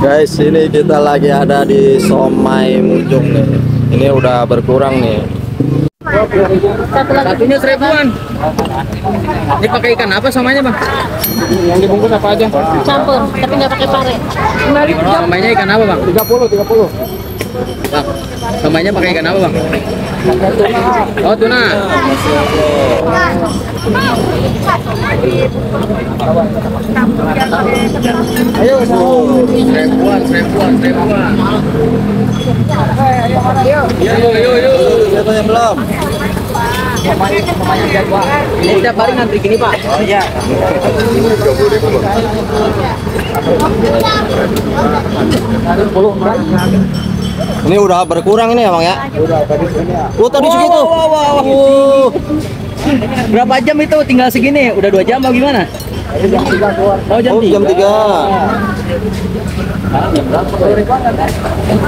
Guys, ini kita lagi ada di Somai Mujung nih. Ini udah berkurang nih. Satunya 1000-an. Ini pakai ikan apa samanya, Bang? Yang dibungkus apa aja? Campur, tapi nggak pakai pare. Samanya ikan apa, Bang? 30. Bang, samanya pakai ikan apa, Bang? Oh, tuna. Ayo, Seribuan. Yuk. Siapa yang belum? Ini tiap hari ngantri gini, Pak. Oh iya. Ini udah berkurang ini ya Bang ya? udah tadi sini ya. Oh tadi segitu. Berapa jam itu tinggal segini? Udah 2 jam atau gimana? Jam 3 keluar. Oh, jam 3. Jam 3.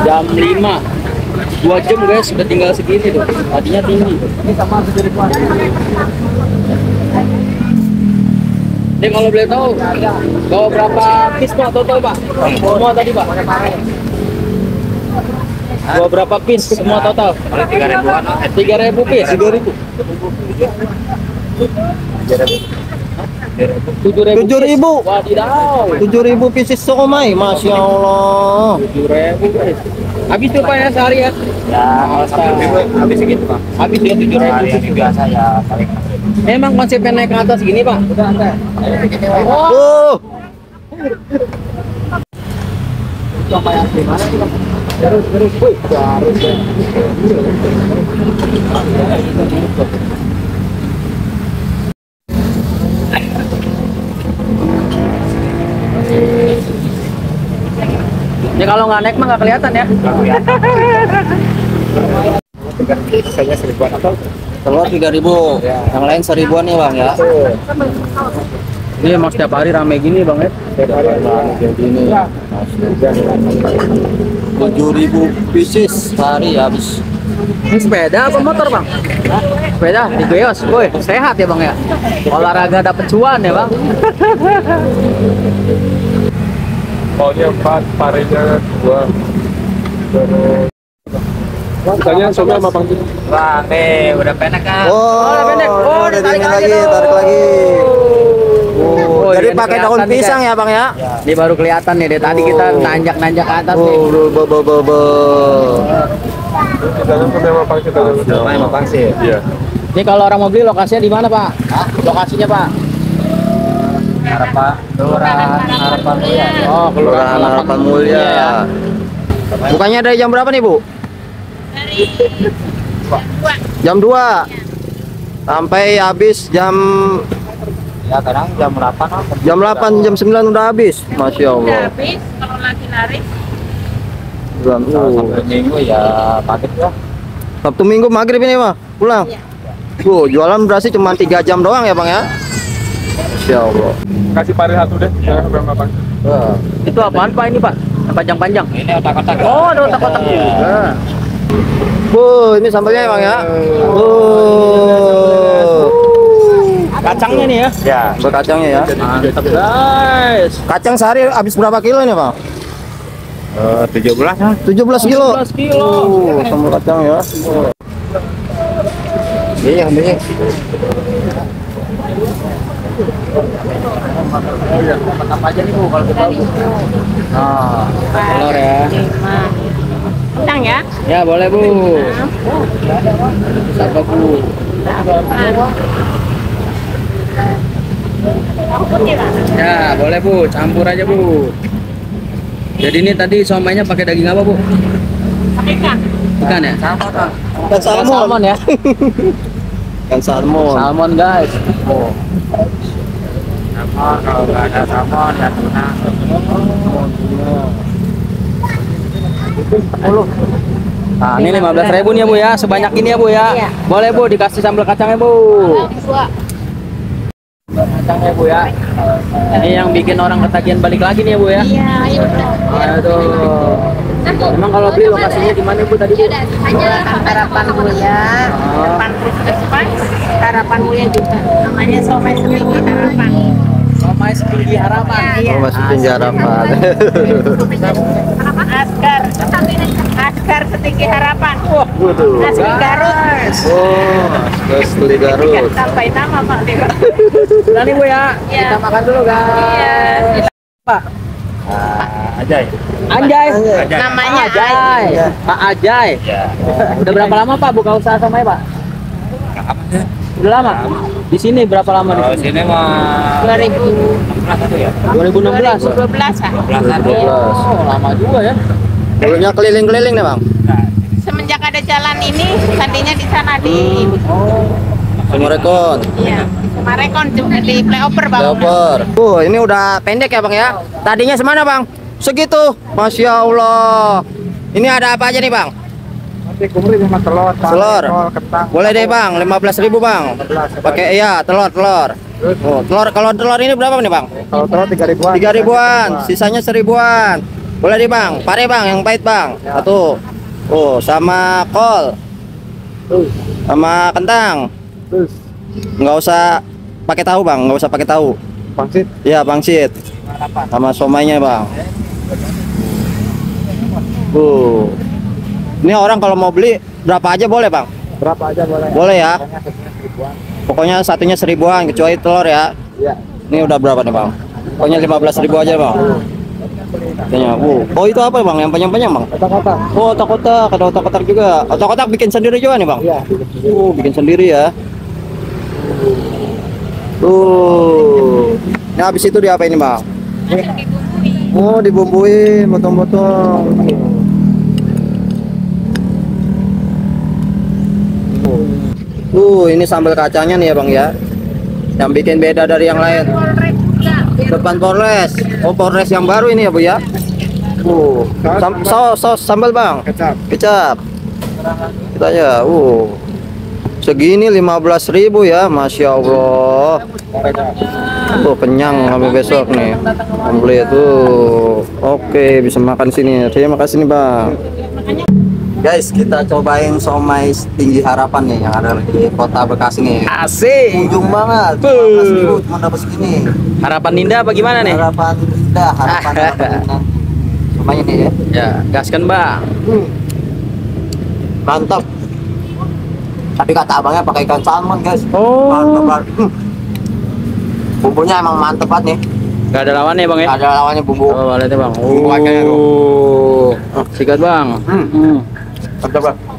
Jam 5. 2 jam guys, sudah tinggal segini tuh. Tadinya tinggi. Ini sama sendiri keluar. Ini kalau boleh tahu, bawa berapa piece Pak total Pak? Semua tadi Pak? Bawa berapa piece semua total? 3.000-an. 3.000 piece? 3.000. 7.000. Wadidaw. 7.000 pieces somai, Masya Allah. 7.000 guys. Habis tuh Pak ya sehari ya? Ya, kalau sampai habis segitu, Pak. Habis ya 7.000 Biasa ya paling. Emang konsepnya naik ke atas gini Pak? Udah ada. Oh, Sama yang gimana sih, Pak? Terus. Wih, harus ya. Ya kalau nggak naik mah nggak kelihatan ya. Saya 1000-an atau keluar 3.000. Yang lain 1.000-an nih Bang ya. Ini emang setiap hari rame gini Bang ya. Jadi ini 7.000 pieces sehari habis. Ini sepeda apa motor Bang? Sepeda di Goyos. Woi, sehat ya Bang ya. Olahraga dapat cuan ya Bang. Maunya 4, parenya 2. Terus tanya sama Bang Panji. Wah, udah pendek kan? Oh, udah pendek. Oh, udah ditarik dingin lagi lagi, tuh. tarik lagi. Oh, Jadi ini pakai daun kelihatan nih, pisang guys. ya Bang ya? Ini baru kelihatan nih, dari tadi kita nanjak-nanjak ke atas nih. Dalam sama Bang kita Sama Bang sih. Iya. Ini kalau orang mau beli lokasinya di mana Pak? Lokasinya Pak? Harapan Mulia. Oh, Kelurahan Harapan Mulia. Bukannya dari jam berapa nih Bu? Jam 2 sampai habis jam Ya kadang jam 8 lah. jam 8 jam 9 udah habis. Masya Allah. Habis kalau lagi laris Sabtu Minggu ya paket lah. Sabtu Minggu maghrib ini mah pulang. Jualan berarti cuma 3 jam doang ya Bang ya? Masya Allah. Kasih pare satu deh. Ya, Bang. Wah. itu apaan Pak ini Pak? Yang panjang-panjang. Ini otak-otak. Oh, ada otak-otak juga. Ini sambalnya ya Bang ya? Kacangnya nih ya. Ya. Berkacangnya ya. Mantap guys. Kacang sehari habis berapa kilo ini Bang? 17 lah. 17 kilo. 17 kilo. Sambal kacang ya. Iya, ambilnya. Apa aja nih Bu kalau kita Bu? Nah, telur ya. Tang ya. Ya boleh Bu. Sapa Bu. Ya boleh Bu, campur aja Bu. Jadi ini tadi somainya pakai daging apa Bu? Pakai ikan. Ikan ya? Ikan Salmon ya? Ikan salmon. Salmon guys. Oh. Salmon, kalau nggak ada salmon ya tuna. Nah, ini 15.000 nih ya Bu ya, sebanyak ini ya Bu ya. Iya. Boleh Bu dikasih sambal kacangnya Bu. Dua. Kacangnya Bu ya. Ini yang bikin orang ketagihan balik lagi nih ya Bu ya. Iya, ayo udah. Aduh. Emang kalau beli lokasinya di mana Bu tadi Bu? Hanya Harapan Mulia, depan Spice, Harapan Mulia juga. Namanya Somai Seminggu Harapan. Somai setinggi harapan. Oh, masih tinggi harapan. Askar setinggi harapan. Waduh. Asli Garut. Oh, asli Garut. Jangan sampai nama Pak Dewa. Udah nih Bu ya. Iya. Kita makan dulu guys. Iya. Pak. Ajay. Anjay. Namanya Ajay. Pak Ajay. Udah berapa lama Pak buka usaha Somai Pak? Udah lama. Di sini berapa lama di sini? Sini mah 2016. 2012 ah. Oh, lama juga ya. Dulunya keliling-keliling nih bang. Semenjak ada jalan ini, tadinya di sana di Sumarekon. iya, Marekon juga di flyover Bang. Leper. Ini udah pendek ya bang ya. Tadinya semana bang? Segitu. Masya Allah. Ini ada apa aja nih bang? Nanti kumri sama telur, Telur. kentang. Boleh deh bang, 15.000 bang. Pakai iya telur. Oh, kalau telur ini berapa nih bang? Kalau telur 3.000-an. 3.000-an, sisanya 1.000-an. Boleh deh bang, pare bang, yang pahit bang. Satu. Oh, sama kol, sama kentang. Terus Nggak usah pakai tahu bang, nggak usah pakai tahu. pangsit Iya pangsit, sama somainya bang. Ini orang kalau mau beli berapa aja boleh bang? berapa aja boleh? Boleh ya. Pokoknya Pokoknya satunya satunya 1.000-an. 1.000-an kecuali telur ya. Iya. Ini udah berapa nih bang? Pokoknya 15.000 aja bang. Kayaknya, oh itu apa bang? Yang panjang-panjang bang? Kata-kata. Oh otak-otak, ada otak-otak juga. Otak-otak bikin sendiri juga nih bang? Iya. Bikin sendiri ya. Ini habis itu diapain nih bang? Oh dibumbuin, potong-potong. Ini sambal kacangnya nih ya bang ya. Yang bikin beda dari yang lain. Depan Polres. Oh Polres yang baru ini ya bu ya. Saus sambal bang. Kecap. Kecap. Kita aja. Segini 15.000 ya, masya Allah. Kenyang sampai besok nih. Komplit tuh. Oke, bisa makan sini. Terima kasih nih bang. Guys, kita cobain somai tinggi harapan nih yang ada di kota Bekasi nih. Asik. Ujung banget. 15.000 cuma dapat segini. Harapan Ninda apa gimana nih? Harapan indah, harapan indah. Somainya nih ya. Ya, gaskan bang. Mantap. Tapi kata abangnya pakai ikan salmon guys. Oh. Mantap banget. Bumbunya emang mantep banget nih. Gak ada lawannya bang ya? Ada lawannya bumbu. Oh, lihat bang. Bumbu kacangnya tuh. Sikat bang. Mantap banget.